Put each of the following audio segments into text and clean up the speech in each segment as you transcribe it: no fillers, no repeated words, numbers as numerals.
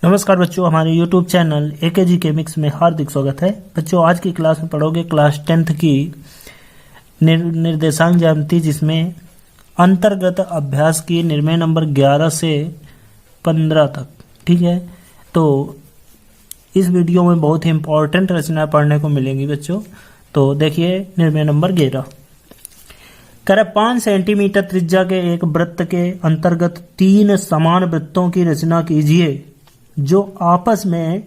नमस्कार बच्चों, हमारे YouTube चैनल AKG केमिक्स में हार्दिक स्वागत है। बच्चों, आज की क्लास में पढ़ोगे क्लास 10th की निर्देशांक ज्यामिति, जिसमें अंतर्गत अभ्यास की निर्णय नंबर 11 से 15 तक। ठीक है, तो इस वीडियो में बहुत ही इंपॉर्टेंट रचना पढ़ने को मिलेंगी बच्चों। तो देखिए निर्णय नंबर 11 करें 5 सेंटीमीटर त्रिज्या के एक वृत्त के अंतर्गत 3 समान वृत्तों की रचना कीजिए जो आपस में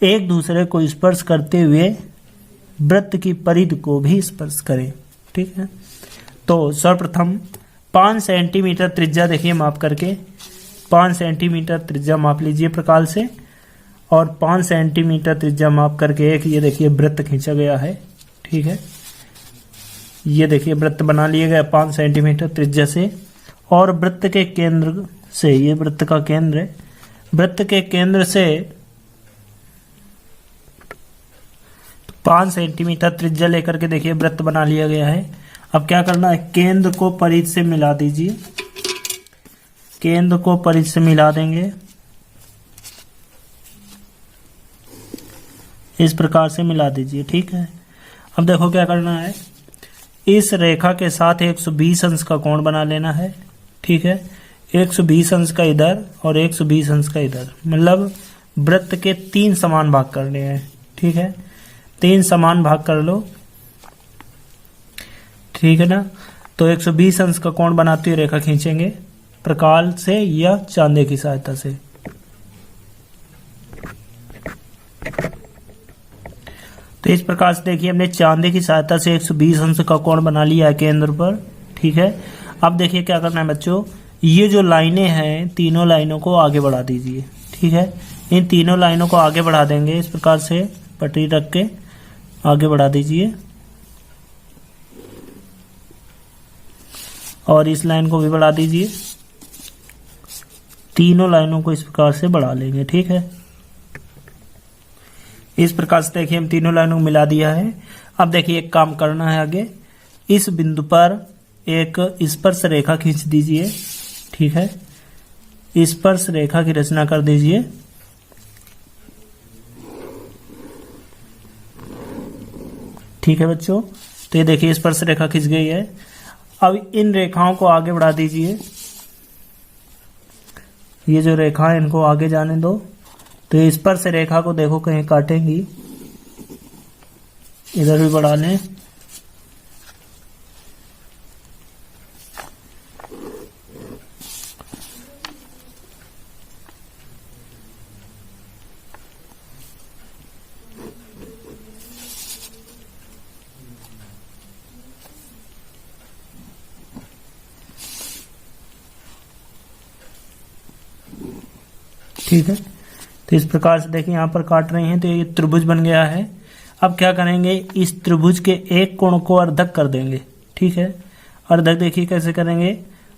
एक दूसरे को स्पर्श करते हुए वृत्त की परिधि को भी स्पर्श करें। ठीक है, तो सर्वप्रथम 5 सेंटीमीटर त्रिज्या देखिए माप करके 5 सेंटीमीटर त्रिज्या माप लीजिए प्रकाल से, और 5 सेंटीमीटर त्रिज्या माप करके एक ये देखिए वृत्त खींचा गया है। ठीक है, ये देखिए वृत्त बना लिया गया 5 सेंटीमीटर त्रिज्या से, और वृत्त के केंद्र से, ये वृत्त का केंद्र है, वृत्त के केंद्र से 5 सेंटीमीटर त्रिज्या लेकर के देखिए वृत्त बना लिया गया है। अब क्या करना है, केंद्र को परिधि से मिला दीजिए, केंद्र को परिधि से मिला देंगे, इस प्रकार से मिला दीजिए। ठीक है, अब देखो क्या करना है, इस रेखा के साथ 120 अंश का कोण बना लेना है। ठीक है, 120 अंश का इधर और 120 अंश का इधर, मतलब वृत्त के 3 समान भाग करने हैं। ठीक है, 3 समान भाग कर लो। ठीक है ना, तो 120 अंश का कोण बनाते हुए रेखा खींचेंगे प्रकाल से या चांदे की सहायता से। तो इस प्रकार से देखिए हमने चांदे की सहायता से 120 अंश का कोण बना लिया है केंद्र पर। ठीक है, अब देखिए क्या करना है बच्चों, ये जो लाइनें हैं तीनों लाइनों को आगे बढ़ा दीजिए। ठीक है, इन तीनों लाइनों को आगे बढ़ा देंगे, इस प्रकार से पटरी रख के आगे बढ़ा दीजिए, और इस लाइन को भी बढ़ा दीजिए। तीनों लाइनों को इस प्रकार से बढ़ा लेंगे। ठीक है, इस प्रकार से देखिए हम तीनों लाइनों को मिला दिया है। अब देखिए एक काम करना है आगे, इस बिंदु पर एक स्पर्श रेखा खींच दीजिए। ठीक है, स्पर्श रेखा की रचना कर दीजिए। ठीक है बच्चों, तो ये देखिए स्पर्श रेखा खींच गई है। अब इन रेखाओं को आगे बढ़ा दीजिए, ये जो रेखा है इनको आगे जाने दो। तो स्पर्श रेखा को देखो कहीं काटेंगी, इधर भी बढ़ा लें। ठीक है, तो इस प्रकार से देखिए यहाँ पर काट रहे हैं, तो ये त्रिभुज बन गया है। अब क्या करेंगे, इस त्रिभुज के एक कोण को अर्धक कर देंगे। ठीक है, अर्धक देखिए कैसे करेंगे,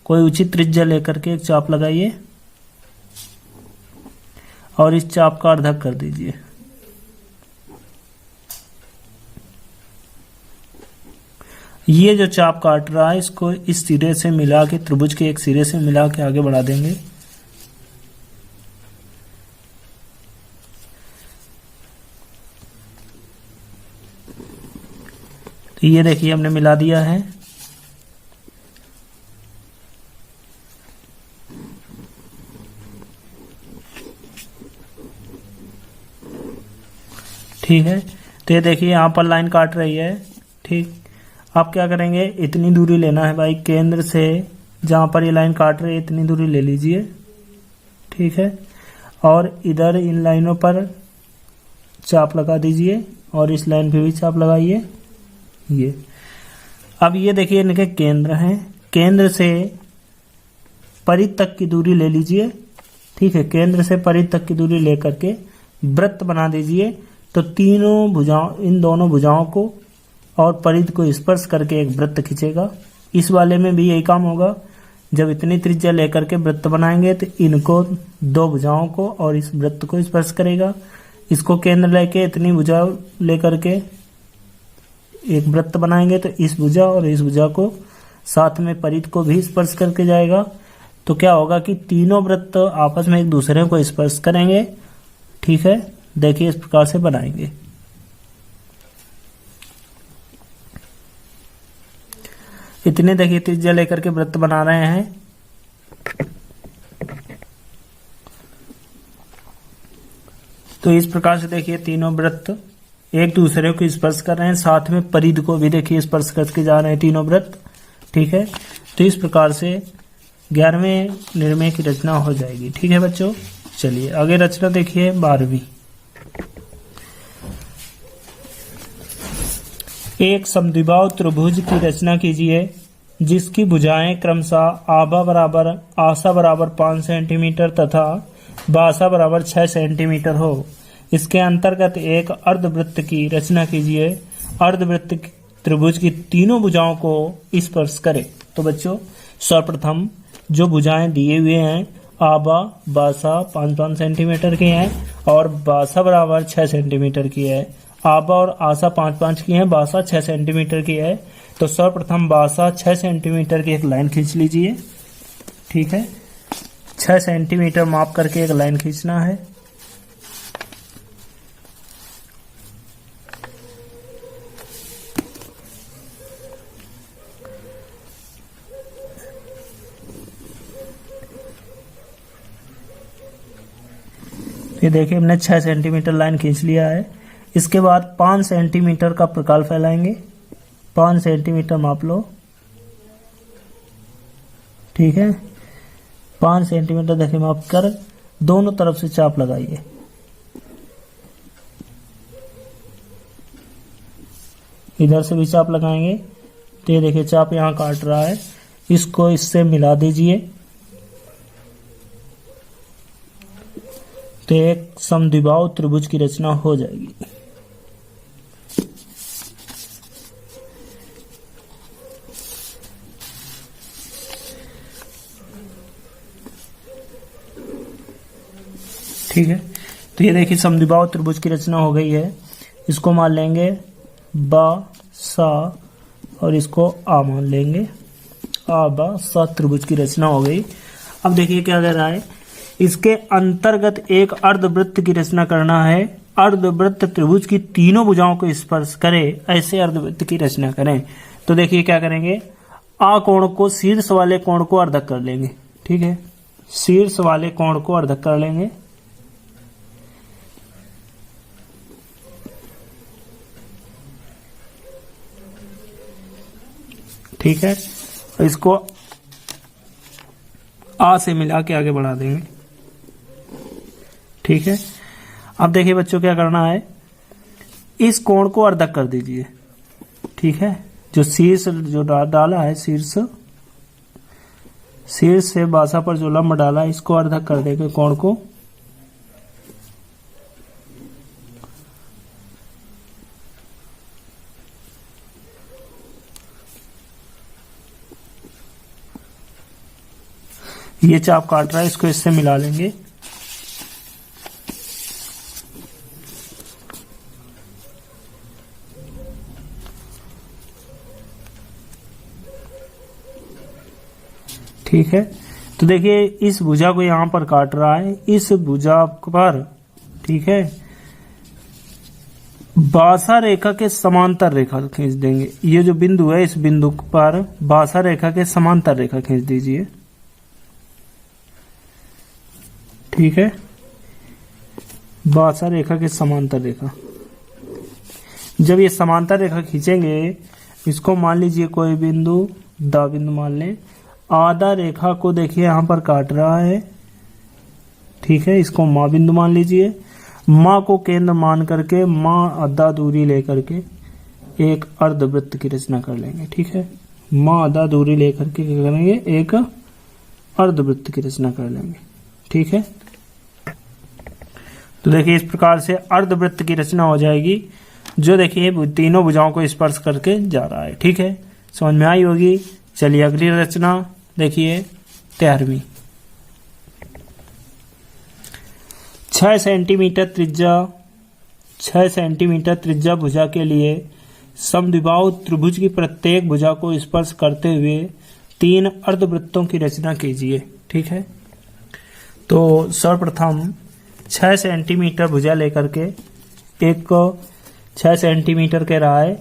कोई उचित त्रिज्या लेकर के एक चाप लगाइए और इस चाप का अर्धक कर दीजिए। ये जो चाप काट रहा है इसको इस सिरे से मिला के, त्रिभुज के एक सिरे से मिला के आगे बढ़ा देंगे। तो ये देखिए हमने मिला दिया है। ठीक है, तो ये देखिए यहाँ पर लाइन काट रही है। ठीक, अब क्या करेंगे, इतनी दूरी लेना है भाई, केंद्र से जहाँ पर ये लाइन काट रही है इतनी दूरी ले लीजिए। ठीक है, और इधर इन लाइनों पर चाप लगा दीजिए और इस लाइन पे भी चाप लगाइए। ये अब ये देखिए इनके केंद्र हैं, केंद्र से परिधि तक की दूरी ले लीजिए। ठीक है, केंद्र से परिधि तक की दूरी लेकर के वृत्त बना दीजिए। तो तीनों भुजाओं, इन दोनों भुजाओं को और परिधि को स्पर्श करके एक वृत्त खींचेगा। इस वाले में भी यही काम होगा, जब इतनी त्रिज्या लेकर के वृत्त बनाएंगे तो इनको, 2 भुजाओं को और इस वृत्त को स्पर्श करेगा। इसको केंद्र लेके इतनी भुजा लेकर के एक वृत्त बनाएंगे तो इस भुजा और इस भुजा को साथ में परिधि को भी स्पर्श करके जाएगा। तो क्या होगा कि तीनों वृत्त आपस में एक दूसरे को स्पर्श करेंगे। ठीक है, देखिए इस प्रकार से बनाएंगे। इतने देखिए त्रिज्या लेकर के वृत्त बना रहे हैं। तो इस प्रकार से देखिए तीनों वृत्त एक दूसरे को स्पर्श कर रहे हैं, साथ में परिधि को भी देखिए स्पर्श करके जा रहे हैं तीनों वृत्त। ठीक है, तो इस प्रकार से 11वें निर्मेय की रचना हो जाएगी। ठीक है बच्चों, चलिए आगे रचना देखिए 12वीं। एक समद्विबाहु त्रिभुज की रचना कीजिए जिसकी भुजाएं क्रमशः आभा बराबर आशा बराबर 5 सेंटीमीटर तथा बासा बराबर 6 सेंटीमीटर हो। इसके अंतर्गत एक अर्धवृत्त की रचना कीजिए। अर्धवृत्त त्रिभुज की तीनों भुजाओं को स्पर्श करे। तो बच्चों सर्वप्रथम जो भुजाएं दिए हुए हैं आबा बासा 5-5 सेंटीमीटर की हैं और बासा बराबर 6 सेंटीमीटर की है। आबा और आशा 5-5 की है, बासा 6 सेंटीमीटर की है। तो सर्वप्रथम बासा 6 सेंटीमीटर की एक लाइन खींच लीजिए। ठीक है, 6 सेंटीमीटर माप करके एक लाइन खींचना है। ये देखिए हमने 6 सेंटीमीटर लाइन खींच लिया है। इसके बाद 5 सेंटीमीटर का प्रकाल फैलाएंगे। 5 सेंटीमीटर माप लो। ठीक है, 5 सेंटीमीटर देखिए माप कर दोनों तरफ से चाप लगाइए। इधर से भी चाप लगाएंगे। तो ये देखिए चाप यहाँ काट रहा है, इसको इससे मिला दीजिए। तो एक समद्विबाहु त्रिभुज की रचना हो जाएगी। ठीक है, तो ये देखिए समद्विबाहु त्रिभुज की रचना हो गई है। इसको मान लेंगे बा सा और इसको आ मान लेंगे। आ बा सा त्रिभुज की रचना हो गई। अब देखिए क्या कह रहा है, इसके अंतर्गत एक अर्धवृत्त की रचना करना है। अर्धवृत्त त्रिभुज की तीनों भुजाओं को स्पर्श करे, ऐसे अर्धवृत्त की रचना करें। तो देखिए क्या करेंगे, आ कोण को शीर्ष वाले कोण को अर्धक कर लेंगे। ठीक है, शीर्ष वाले कोण को अर्धक कर लेंगे। ठीक है, इसको आ से मिला के आगे बढ़ा देंगे। ठीक है, अब देखिए बच्चों क्या करना है, इस कोण को अर्धक कर दीजिए। ठीक है, जो शीर्ष जो डाला है, शीर्ष से बासा पर जो लंब डाला है इसको अर्धक कर देंगे कोण को। ये चाप काट रहा है, इसको इससे मिला लेंगे। ठीक है, तो देखिए इस भुजा को यहां पर काट रहा है, इस भुजा पर ठीक है बासा रेखा के समांतर रेखा खींच देंगे। ये जो बिंदु है इस बिंदु पर बासा रेखा के समांतर रेखा खींच दीजिए। ठीक है, बासा रेखा के समांतर रेखा। जब ये समांतर रेखा खींचेंगे, इसको मान लीजिए कोई बिंदु दा बिंदु मान लें। आधा रेखा को देखिए यहां पर काट रहा है। ठीक है, इसको मां बिंदु मान लीजिए। मां को केंद्र मान करके मां आधा दूरी लेकर के एक अर्धवृत्त की रचना कर लेंगे। ठीक है, मां आधा दूरी लेकर के क्या करेंगे, एक अर्धवृत्त की रचना कर लेंगे। ठीक है, तो देखिए इस प्रकार से अर्धवृत्त की रचना हो जाएगी, जो देखिए तीनों भुजाओं को स्पर्श करके जा रहा है। ठीक है, समझ में आई होगी। चलिए अगली रचना देखिए 13वीं। 6 सेंटीमीटर त्रिज्या भुजा के लिए समद्विबाहु त्रिभुज की प्रत्येक भुजा को स्पर्श करते हुए 3 अर्धवृत्तों की रचना कीजिए। ठीक है। तो सर्वप्रथम 6 सेंटीमीटर भुजा लेकर के एक 6 सेंटीमीटर के राय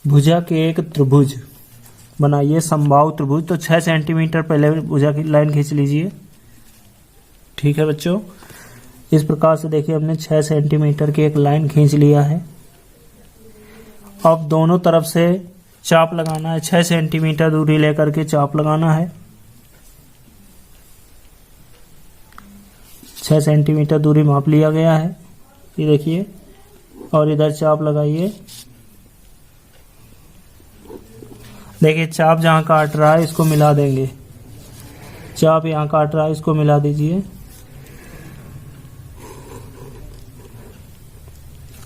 भुजा के एक त्रिभुज बनाइए, समबाहु त्रिभुज। तो 6 सेंटीमीटर पहले भुजा की लाइन खींच लीजिए, ठीक है बच्चों। इस प्रकार से देखिए हमने 6 सेंटीमीटर की एक लाइन खींच लिया है। अब दोनों तरफ से चाप लगाना है, 6 सेंटीमीटर दूरी लेकर के चाप लगाना है। 6 सेंटीमीटर दूरी माप लिया गया है, ये देखिए। और इधर चाप लगाइए। देखिए चाप जहां काट रहा है इसको मिला देंगे, चाप यहां काट रहा है इसको मिला दीजिए,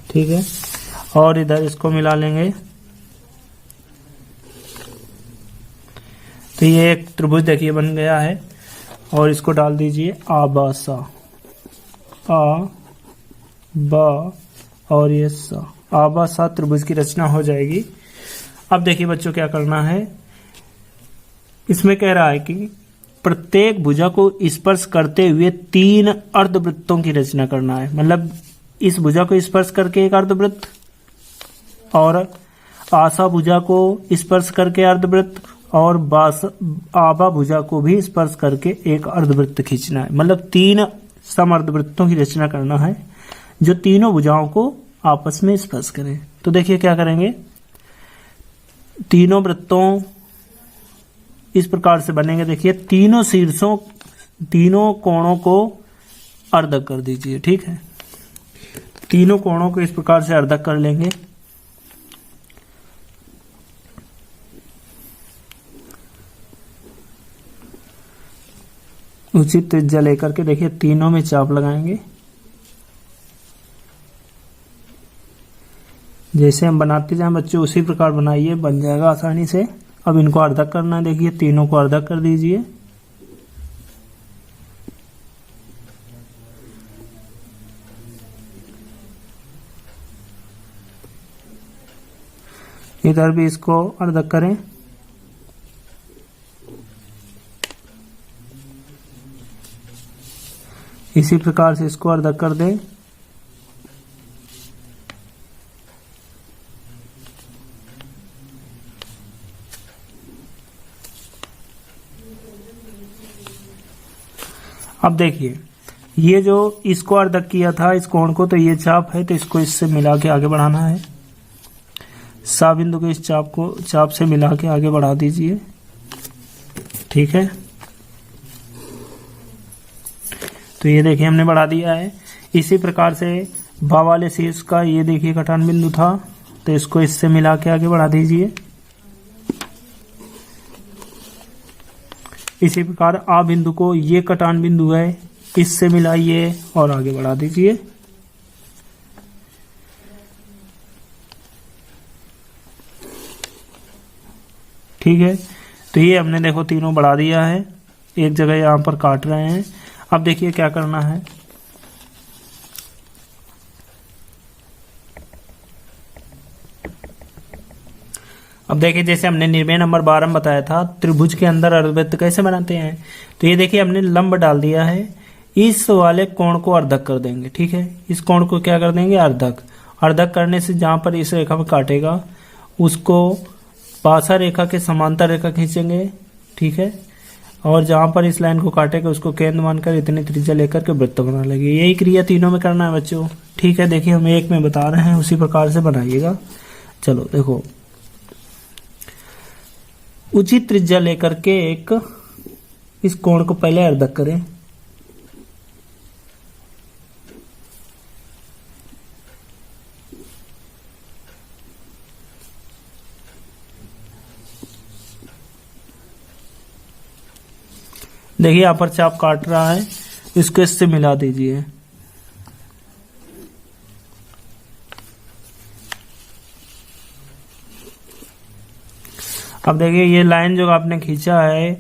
ठीक है। और इधर इसको मिला लेंगे। तो ये एक त्रिभुज देखिए बन गया है। और इसको डाल दीजिए आबासा, आ बा और ये सा, आबासा त्रिभुज की रचना हो जाएगी। अब देखिए बच्चों क्या करना है, इसमें कह रहा है कि प्रत्येक भुजा को स्पर्श करते हुए 3 अर्धवृत्तों की रचना करना है। मतलब इस भुजा को स्पर्श करके एक अर्धवृत्त, और आशा भुजा को स्पर्श करके अर्धवृत्त, और आबा भुजा को भी स्पर्श करके एक अर्धवृत्त खींचना है। मतलब 3 समअर्धवृत्तों की रचना करना है जो तीनों भुजाओं को आपस में स्पर्श करें। तो देखिए क्या करेंगे, तीनों वृत्तों इस प्रकार से बनेंगे। देखिए तीनों शीर्षों, तीनों कोणों को अर्धक कर दीजिए, ठीक है। तीनों कोणों को इस प्रकार से अर्धक कर लेंगे। उचित त्रिज्या लेकर के देखिए तीनों में चाप लगाएंगे। जैसे हम बनाते जाएं बच्चों उसी प्रकार बनाइए, बन जाएगा आसानी से। अब इनको अर्धक करना है, देखिए तीनों को अर्धक कर दीजिए। इधर भी इसको अर्धक करें। इसी प्रकार से इसको अर्धक कर दें। अब देखिए ये जो इसको अर्धक किया था इस कोण को, तो ये चाप है, तो इसको इससे मिला के आगे बढ़ाना है। सा बिंदु को इस चाप से मिला के आगे बढ़ा दीजिए, ठीक है। तो ये देखिए हमने बढ़ा दिया है। इसी प्रकार से बा वाले शीर्ष का ये देखिए कटान बिंदु था, तो इसको इससे मिला के आगे बढ़ा दीजिए। इसी प्रकार आ बिंदु को, ये कटान बिंदु है, इससे मिलाइए और आगे बढ़ा दीजिए। ठीक है, तो ये हमने देखो तीनों बढ़ा दिया है। एक जगह यहां पर काट रहे हैं। अब देखिए क्या करना है, अब देखिए जैसे हमने निर्णय नंबर 12 में बताया था त्रिभुज के अंदर अर्धवृत्त कैसे बनाते हैं। तो ये देखिए हमने लंब डाल दिया है, इस वाले कोण को अर्धक कर देंगे, ठीक है। इस कोण को क्या कर देंगे, अर्धक। अर्धक करने से जहां पर इस रेखा में काटेगा उसको पासा रेखा के समांतर रेखा खींचेंगे, ठीक है। और जहां पर इस लाइन को काटेगा उसको केंद्र मानकर इतनी त्रिज्या लेकर के वृत्त बना लेंगे। यही क्रिया तीनों में करना है बच्चों, ठीक है। देखिए हम एक में बता रहे हैं, उसी प्रकार से बनाइएगा। चलो देखो, उचित त्रिज्या लेकर के एक इस कोण को पहले अर्धक करें। देखिए यहां पर चाप काट रहा है, इसको इससे मिला दीजिए। अब देखिए ये लाइन जो आपने खींचा है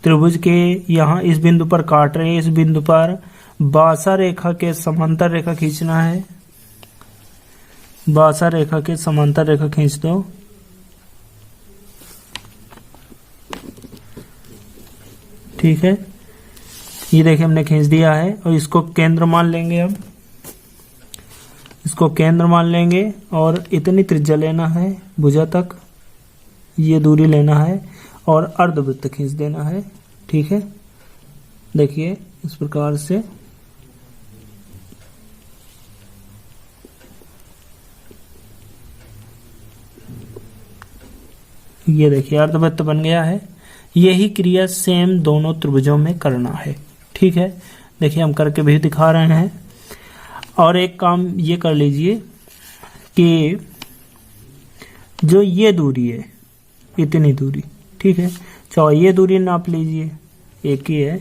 त्रिभुज के यहां इस बिंदु पर काट रहे हैं, इस बिंदु पर बासा रेखा के समांतर रेखा खींचना है। बासा रेखा के समांतर रेखा खींच दो। ठीक है, ये देखिए हमने खींच दिया है और इसको केंद्र मान लेंगे। अब इसको केंद्र मान लेंगे और इतनी त्रिज्या लेना है भुजा तक, ये दूरी लेना है और अर्धवृत्त खींच देना है। ठीक है, देखिए इस प्रकार से ये देखिए अर्धवृत्त बन गया है। यही क्रिया सेम दोनों त्रिभुजों में करना है। ठीक है, देखिए हम करके भी दिखा रहे हैं। और एक काम ये कर लीजिए कि जो ये दूरी है, इतनी दूरी, ठीक है, चाहो ये दूरी नाप लीजिए, एक ही है,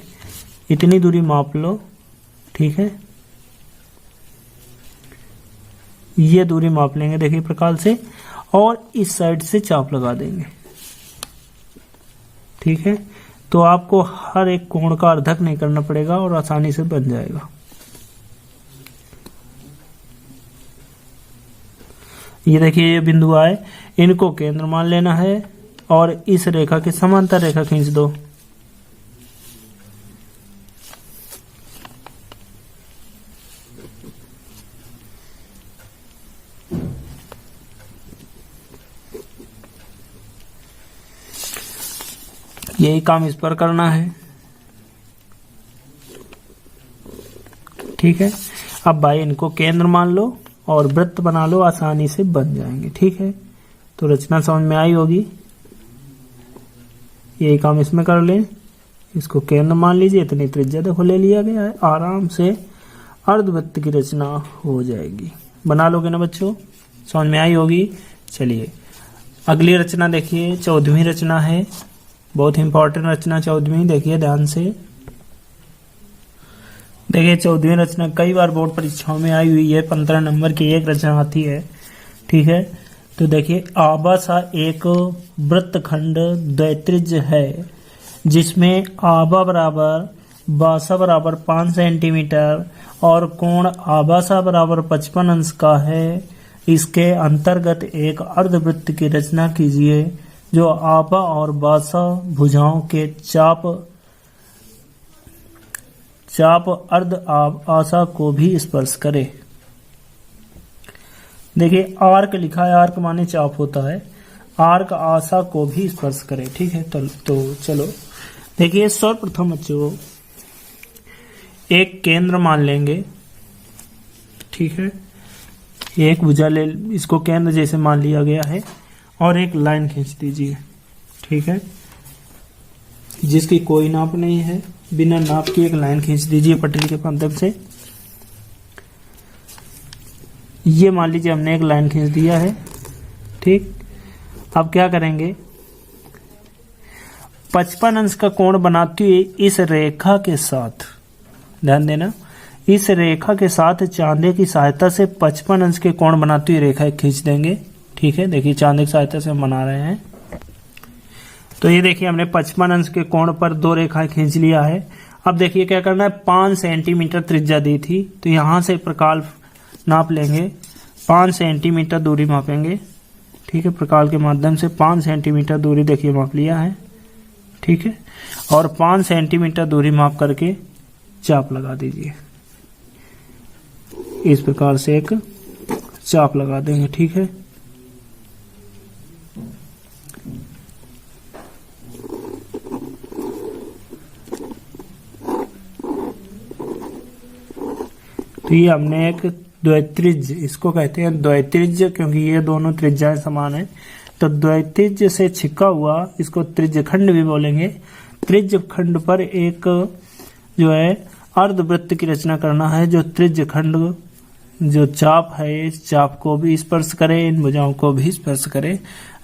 इतनी दूरी माप लो। ठीक है, ये दूरी माप लेंगे देखिए प्रकार से, और इस साइड से चाप लगा देंगे। ठीक है, तो आपको हर एक कोण का अर्धक नहीं करना पड़ेगा और आसानी से बन जाएगा। ये देखिए ये बिंदु आए, इनको केंद्र मान लेना है और इस रेखा के समांतर रेखा खींच दो। यही काम इस पर करना है। ठीक है, अब भाई इनको केंद्र मान लो और वृत्त बना लो, आसानी से बन जाएंगे। ठीक है, तो रचना समझ में आई होगी। यही काम इसमें कर लें, इसको केंद्र मान लीजिए, इतनी त्रिज्या देखो ले लिया गया है, आराम से अर्धवृत्त की रचना हो जाएगी। बना लोगे ना बच्चों, समझ में आई होगी। चलिए अगली रचना देखिए, 14वीं रचना है, बहुत इंपॉर्टेंट रचना 14वीं। देखिए ध्यान से, देखिए 14वीं रचना कई बार बोर्ड परीक्षाओं में आई हुई है, 15 नंबर की एक रचना आती है। ठीक है, तो देखिए आबा एक वृत्तखंड द्वैत्रिज्य है जिसमें आबा बराबर बासा बराबर 5 सेंटीमीटर और कोण आबासा बराबर 55 अंश का है। इसके अंतर्गत एक अर्धवृत्त की रचना कीजिए जो आबा और बासा भुजाओं के चाप अर्ध आशा को भी स्पर्श करे। देखिए आर्क लिखा है, आर्क माने चाप होता है, आर्क आशा को भी स्पर्श करे। ठीक है, तो चलो देखिए सर्वप्रथम बच्चों एक केंद्र मान लेंगे। ठीक है, एक भुजा ले, इसको केंद्र जैसे मान लिया गया है और एक लाइन खींच दीजिए। ठीक है, जिसकी कोई नाप नहीं है, बिना नाप की एक लाइन खींच दीजिए पटल के माध्यम से। ये मान लीजिए हमने एक लाइन खींच दिया है। ठीक, अब क्या करेंगे, 55 अंश का कोण बनाती हुई इस रेखा के साथ, ध्यान देना, इस रेखा के साथ चांदे की सहायता से 55 अंश के कोण बनाती हुई रेखा खींच देंगे। ठीक है, देखिए चांदे की सहायता से हम बना रहे हैं। तो ये देखिए हमने 55 अंश के कोण पर दो रेखाएं खींच लिया है। अब देखिए क्या करना है, 5 सेंटीमीटर त्रिज्या दी थी, तो यहां से प्रकाल नाप लेंगे, 5 सेंटीमीटर दूरी मापेंगे। ठीक है, प्रकाल के माध्यम से 5 सेंटीमीटर दूरी देखिए माप लिया है। ठीक है, और 5 सेंटीमीटर दूरी माप करके चाप लगा दीजिए। इस प्रकार से एक चाप लगा देंगे। ठीक है, तो ये हमने एक द्वैत्रिज्य, इसको कहते हैं द्वैत्रिज्य क्योंकि ये दोनों त्रिज्याएं समान है, तो द्वैत्रिज्य से छिका हुआ इसको त्रिज्य खंड भी बोलेंगे। त्रिज्य खंड पर एक जो है अर्धवृत्त की रचना करना है, जो त्रिज्य खंड जो चाप है इस चाप को भी स्पर्श करे, इन भुजाओं को भी स्पर्श करे,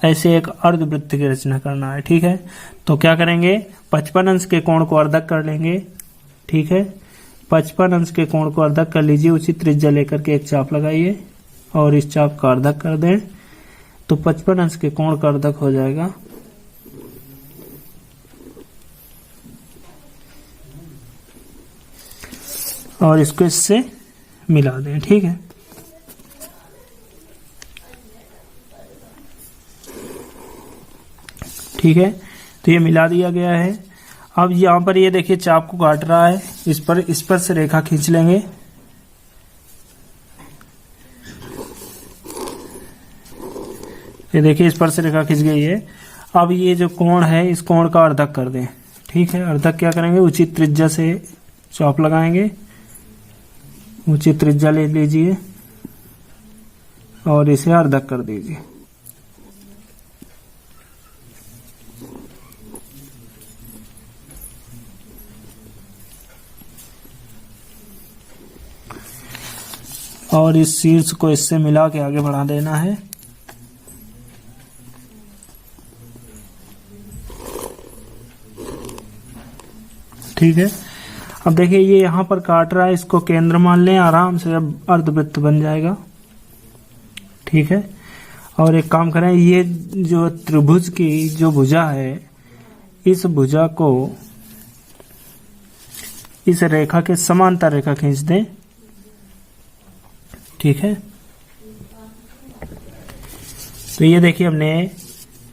ऐसे एक अर्धवृत्त की रचना करना है। ठीक है, तो क्या करेंगे, 55 अंश के कोण को अर्धक कर लेंगे। ठीक है, 55 अंश के कोण को अर्धक कर लीजिए, उचित त्रिज्या लेकर के एक चाप लगाइए और इस चाप का अर्धक कर दें, तो 55 अंश के कोण का अर्धक हो जाएगा। और इसको इससे मिला दें। ठीक है, ठीक है, तो ये मिला दिया गया है। अब यहाँ पर ये देखिए चाप को काट रहा है, इस पर से रेखा खींच लेंगे। ये देखिए इस पर से रेखा खींच गई है। अब ये जो कोण है इस कोण का अर्धक कर दें। ठीक है, अर्धक क्या करेंगे, उचित त्रिज्या से चाप लगाएंगे। उचित त्रिज्या ले लीजिए और इसे अर्धक कर दीजिए। और इस शीर्ष को इससे मिला के आगे बढ़ा देना है। ठीक है, अब देखिए ये यहाँ पर काट रहा है, इसको केंद्र मान लें आराम से, अब अर्धवृत्त बन जाएगा। ठीक है, और एक काम करें, ये जो त्रिभुज की जो भुजा है इस भुजा को इस रेखा के समांतर रेखा खींच दें। ठीक है, तो ये देखिए हमने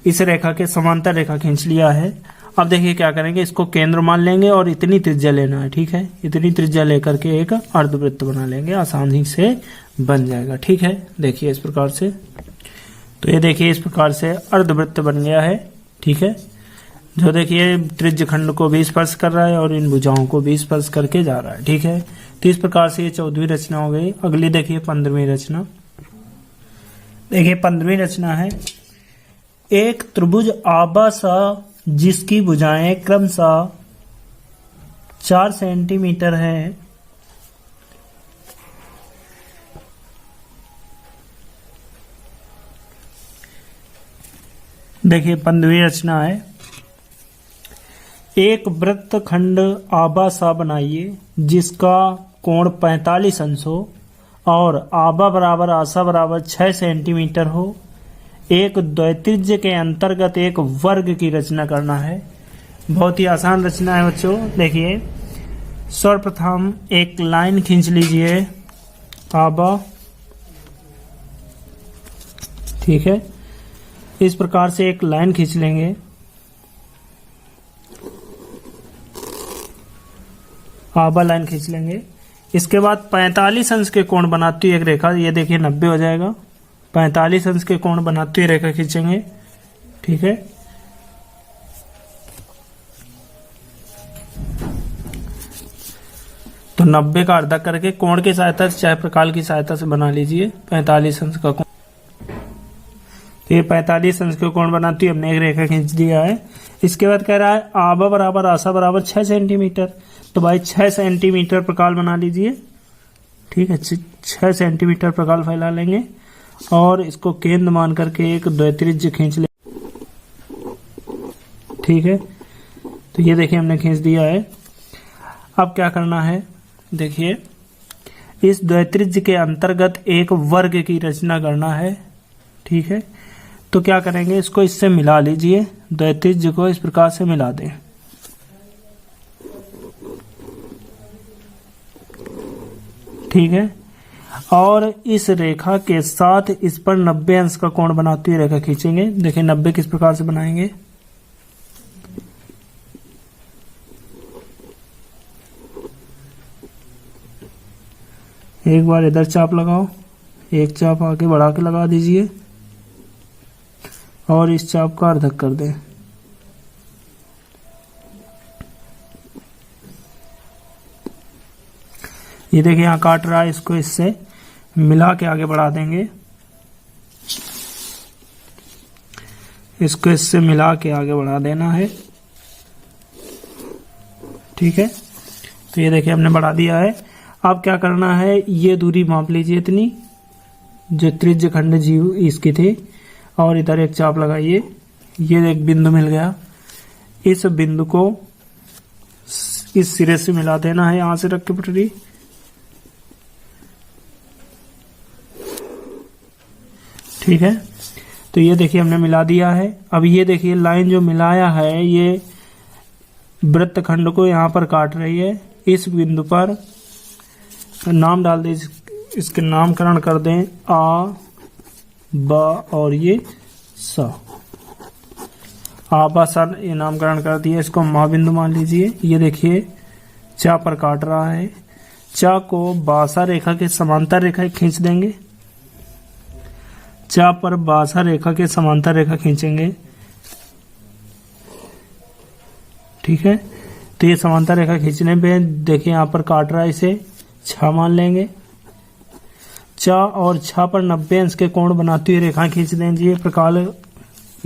इस रेखा के समांतर रेखा खींच लिया है। अब देखिए क्या करेंगे, इसको केंद्र मान लेंगे और इतनी त्रिज्या लेना है। ठीक है, इतनी त्रिज्या लेकर के एक अर्धवृत्त बना लेंगे, आसानी से बन जाएगा। ठीक है, देखिए इस प्रकार से, तो ये देखिए इस प्रकार से अर्धवृत्त बन गया है। ठीक है, जो देखिए त्रिज्य खंड को भी स्पर्श कर रहा है और इन भुजाओं को भी स्पर्श करके जा रहा है। ठीक है, तो इस प्रकार से ये 14वीं रचना हो गई। अगली देखिए 15वीं रचना। देखिए 15वीं रचना है, एक त्रिभुज आबासा जिसकी भुजाएं क्रमशः 4 सेंटीमीटर है, देखिए 15वीं रचना है, एक वृत्त खंड आबासा बनाइए जिसका कोण 45 अंश हो और आबा बराबर आशा बराबर 6 सेंटीमीटर हो। एक द्वैत्रिज्य के अंतर्गत एक वर्ग की रचना करना है। बहुत ही आसान रचना है बच्चों। देखिए सर्वप्रथम एक लाइन खींच लीजिए आबा। ठीक है, इस प्रकार से एक लाइन खींच लेंगे। आबा लाइन खींच लेंगे। इसके बाद 45 अंश के कोण बनाती हुई एक रेखा, ये देखिए 90 हो जाएगा। 45 अंश के कोण बनाती हुई रेखा खींचेंगे। ठीक है, तो 90 का अर्धक करके कोण की सहायता से चाहे प्रकाल की सहायता से बना लीजिए 45 अंश का कोण। तो ये 45 अंश के कोण बनाती हुई हमने एक रेखा खींच दिया है। इसके बाद कह रहा है आबा बराबर आशा बराबर 6 सेंटीमीटर, तो भाई 6 सेंटीमीटर प्रकाल बना लीजिए। ठीक है, 6 सेंटीमीटर प्रकाल फैला लेंगे और इसको केंद्र मान करके एक द्वैत्रिज्य खींच ले। ठीक है, तो ये देखिए हमने खींच दिया है। अब क्या करना है, देखिए इस द्वैत्रिज्य के अंतर्गत एक वर्ग की रचना करना है। ठीक है, तो क्या करेंगे, इसको इससे मिला लीजिए, द्वैत्रिज्य को इस प्रकार से मिला दें। ठीक है, और इस रेखा के साथ इस पर 90 अंश का कोण बनाती हुई रेखा खींचेंगे। देखिए 90 किस प्रकार से बनाएंगे, एक बार इधर चाप लगाओ, एक चाप आगे बढ़ा के लगा दीजिए और इस चाप का अर्धक कर दें। ये देखिए यहाँ काट रहा है, इसको इससे मिला के आगे बढ़ा देंगे। इसको इससे मिला के आगे बढ़ा देना है। ठीक है, तो ये देखिए हमने बढ़ा दिया है। अब क्या करना है, ये दूरी माप लीजिए इतनी जो त्रिज्य खंड जीव इसकी थी, और इधर एक चाप लगाइए। ये एक बिंदु मिल गया, इस बिंदु को इस सिरे से मिला देना है, यहां से रख के पटरी। ठीक है, तो ये देखिए हमने मिला दिया है। अब ये देखिए लाइन जो मिलाया है ये वृत्त खंड को यहाँ पर काट रही है। इस बिंदु पर नाम डाल दें, इसके नामकरण कर दें आ, ब और ये स। आबा सन ये नामकरण कर दिया, इसको महाबिंदु मान लीजिए। ये देखिए चा पर काट रहा है। चा को बासा रेखा के समांतर रेखा खींच देंगे। चा पर बासा रेखा के समांतर रेखा खींचेंगे। ठीक है, तो ये समांतर रेखा खींचने पे देखिए यहाँ पर काट रहा है, इसे छा मान लेंगे। चा और छा पर 90 अंश के कोण बनाती हुई रेखा खींच दीजिए प्रकार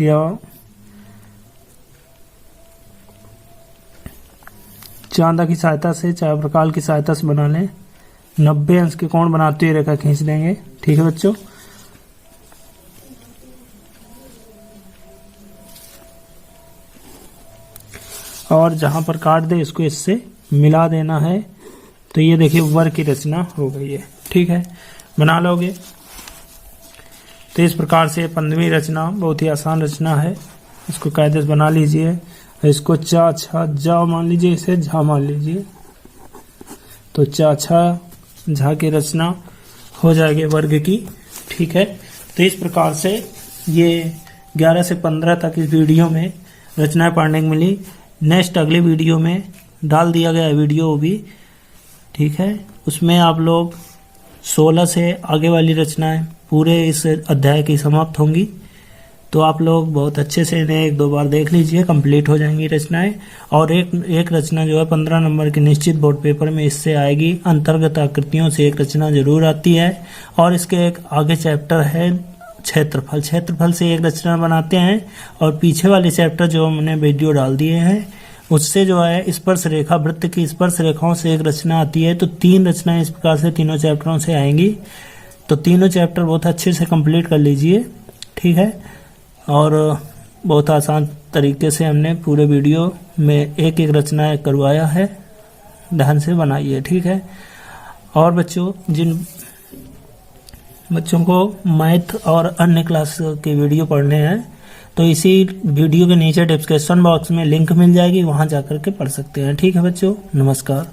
या चांदा की सहायता से, चाहे प्रकार की सहायता से बना लें। 90 अंश के कोण बनाती हुई रेखा खींच देंगे। ठीक है बच्चों, और जहां पर काट दे इसको इससे मिला देना है। तो ये देखिए वर्ग की रचना हो गई है। ठीक है, बना लोगे। तो इस प्रकार से 15वीं रचना बहुत ही आसान रचना है, इसको कायदे से बना लीजिए। इसको चा छा जा मान लीजिए, इसे झा मान लीजिए। तो चा छा झा की रचना हो जाएगी वर्ग की। ठीक है, तो इस प्रकार से ये 11 से 15 तक इस वीडियो में रचनाएं पढ़ने को मिली। नेक्स्ट अगले वीडियो में डाल दिया गया वीडियो भी। ठीक है, उसमें आप लोग 16 से आगे वाली रचनाएं पूरे इस अध्याय की समाप्त होंगी। तो आप लोग बहुत अच्छे से इन्हें 1-2 बार देख लीजिए, कंप्लीट हो जाएंगी रचनाएं। और एक रचना जो है 15 नंबर के निश्चित बोर्ड पेपर में इससे आएगी। अंतर्गत आकृतियों से एक रचना जरूर आती है। और इसके एक आगे चैप्टर है क्षेत्रफल। क्षेत्रफल से एक रचना बनाते हैं। और पीछे वाले चैप्टर जो हमने वीडियो डाल दिए हैं उससे जो है स्पर्श रेखा, वृत्त की स्पर्श रेखाओं से एक रचना आती है। तो 3 रचनाएं इस प्रकार से तीनों चैप्टरों से आएंगी। तो तीनों चैप्टर बहुत अच्छे से कंप्लीट कर लीजिए। ठीक है, और बहुत आसान तरीके से हमने पूरे वीडियो में एक एक रचना करवाया है, ध्यान से बनाइए। ठीक है, और बच्चों जिन बच्चों को मैथ और अन्य क्लास के वीडियो पढ़ने हैं तो इसी वीडियो के नीचे डिस्क्रिप्शन बॉक्स में लिंक मिल जाएगी, वहां जाकर के पढ़ सकते हैं। ठीक है बच्चों, नमस्कार।